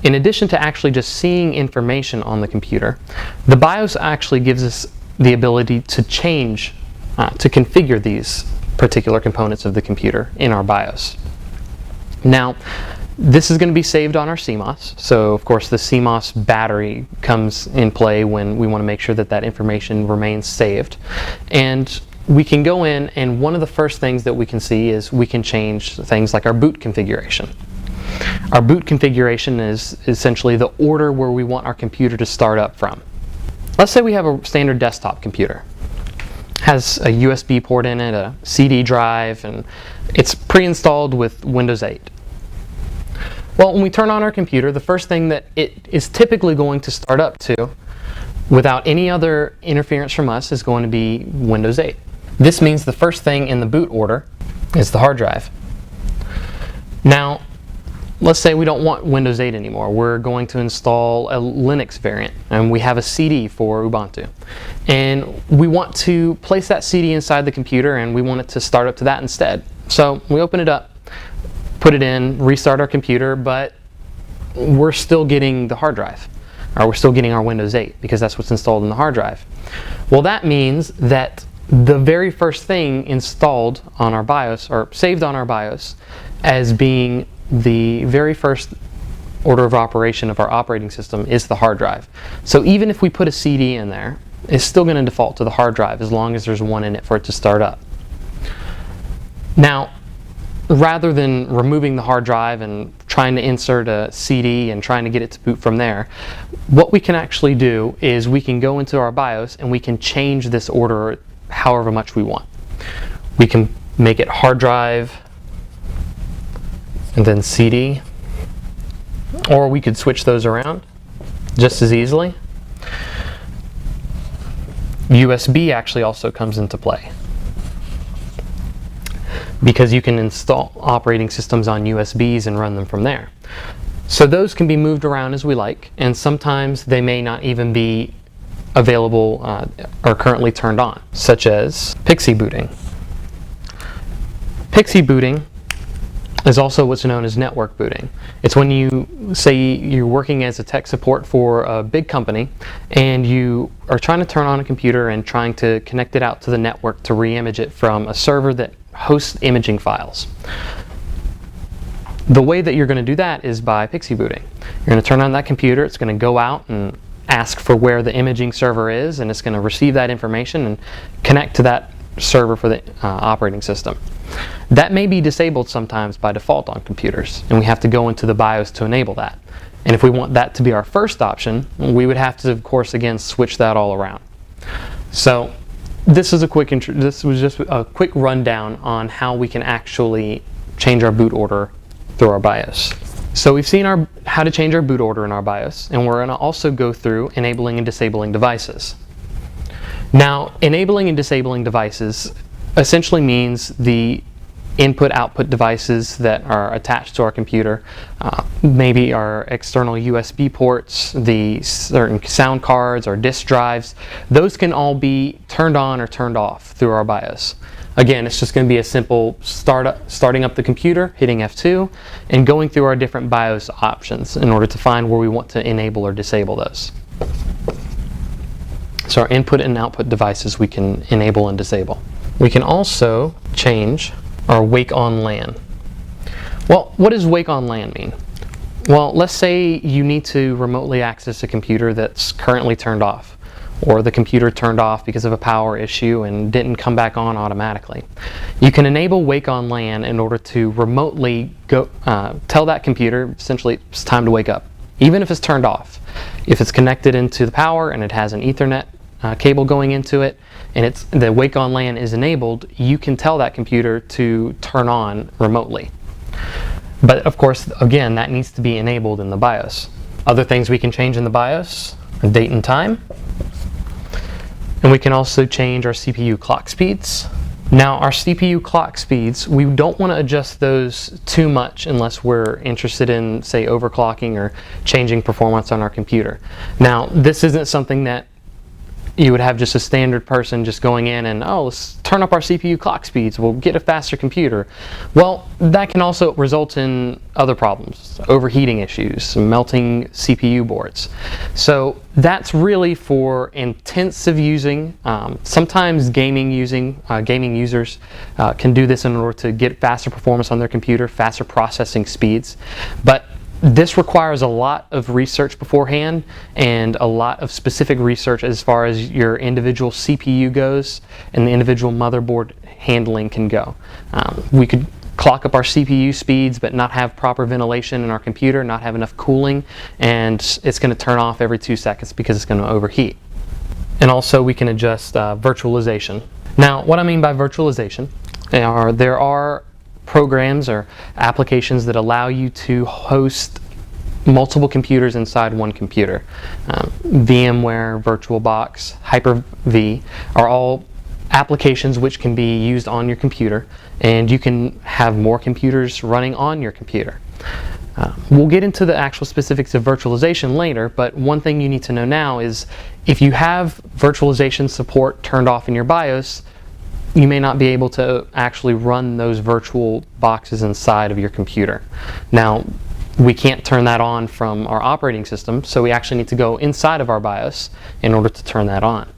In addition to actually just seeing information on the computer, the BIOS actually gives us the ability to change, to configure these particular components of the computer in our BIOS. Now, this is going to be saved on our CMOS, so of course the CMOS battery comes in play when we want to make sure that that information remains saved. And we can go in, and one of the first things that we can see is we can change things like our boot configuration. Our boot configuration is essentially the order where we want our computer to start up from. Let's say we have a standard desktop computer. Has a USB port in it, a CD drive, and it's pre-installed with Windows 8. Well, when we turn on our computer, the first thing that it is typically going to start up to, without any other interference from us, is going to be Windows 8. This means the first thing in the boot order is the hard drive. Now, let's say we don't want Windows 8 anymore. We're going to install a Linux variant, and we have a CD for Ubuntu. And we want to place that CD inside the computer, and we want it to start up to that instead. So we open it up, put it in, restart our computer, but we're still getting the hard drive, or we're still getting our Windows 8 because that's what's installed in the hard drive. Well, that means that the very first thing installed on our BIOS, or saved on our BIOS, as being the very first order of operation of our operating system is the hard drive. So even if we put a CD in there, it's still going to default to the hard drive as long as there's one in it for it to start up. Now, rather than removing the hard drive and trying to insert a CD and trying to get it to boot from there, what we can actually do is we can go into our BIOS and we can change this order however much we want. We can make it hard drive and then CD, or we could switch those around just as easily. USB actually also comes into play, because you can install operating systems on USBs and run them from there. So those can be moved around as we like, and sometimes they may not even be available or currently turned on, such as PXE booting. PXE booting is also what's known as network booting. It's when you say you're working as a tech support for a big company and you are trying to turn on a computer and trying to connect it out to the network to re-image it from a server that hosts imaging files. The way that you're going to do that is by PXE booting. You're going to turn on that computer, it's going to go out and ask for where the imaging server is, and it's going to receive that information and connect to that server for the operating system. That may be disabled sometimes by default on computers, and we have to go into the BIOS to enable that. And if we want that to be our first option, we would have to, of course, again, switch that all around. So this was just a quick rundown on how we can actually change our boot order through our BIOS. So we've seen how to change our boot order in our BIOS, and we're going to also go through enabling and disabling devices. Now, enabling and disabling devices essentially means the input-output devices that are attached to our computer, maybe our external USB ports, the certain sound cards or disk drives. Those can all be turned on or turned off through our BIOS. Again, it's just going to be a simple starting up the computer, hitting F2, and going through our different BIOS options in order to find where we want to enable or disable those. So our input and output devices we can enable and disable. We can also change our wake on LAN. Well, what does wake on LAN mean? Well, let's say you need to remotely access a computer that's currently turned off, or the computer turned off because of a power issue and didn't come back on automatically. You can enable wake on LAN in order to remotely tell that computer essentially it's time to wake up, even if it's turned off. If it's connected into the power and it has an Ethernet cable going into it, and the wake on LAN is enabled, you can tell that computer to turn on remotely. But of course, again, that needs to be enabled in the BIOS. Other things we can change in the BIOS are date and time, and we can also change our CPU clock speeds. Now, our CPU clock speeds, we don't want to adjust those too much unless we're interested in, say, overclocking or changing performance on our computer. Now, this isn't something that you would have just a standard person just going in and, oh, let's turn up our CPU clock speeds, we'll get a faster computer. Well, that can also result in other problems, overheating issues, melting CPU boards. So that's really for intensive using. Sometimes gaming users can do this in order to get faster performance on their computer, faster processing speeds. But this requires a lot of research beforehand and a lot of specific research as far as your individual CPU goes and the individual motherboard handling can go. We could clock up our CPU speeds but not have proper ventilation in our computer, not have enough cooling, and it's going to turn off every 2 seconds because it's going to overheat. And also we can adjust virtualization. Now, what I mean by virtualization, there are programs or applications that allow you to host multiple computers inside one computer. VMware, VirtualBox, Hyper-V are all applications which can be used on your computer, and you can have more computers running on your computer. We'll get into the actual specifics of virtualization later, but one thing you need to know now is if you have virtualization support turned off in your BIOS, you may not be able to actually run those virtual boxes inside of your computer. Now, we can't turn that on from our operating system, so we actually need to go inside of our BIOS in order to turn that on.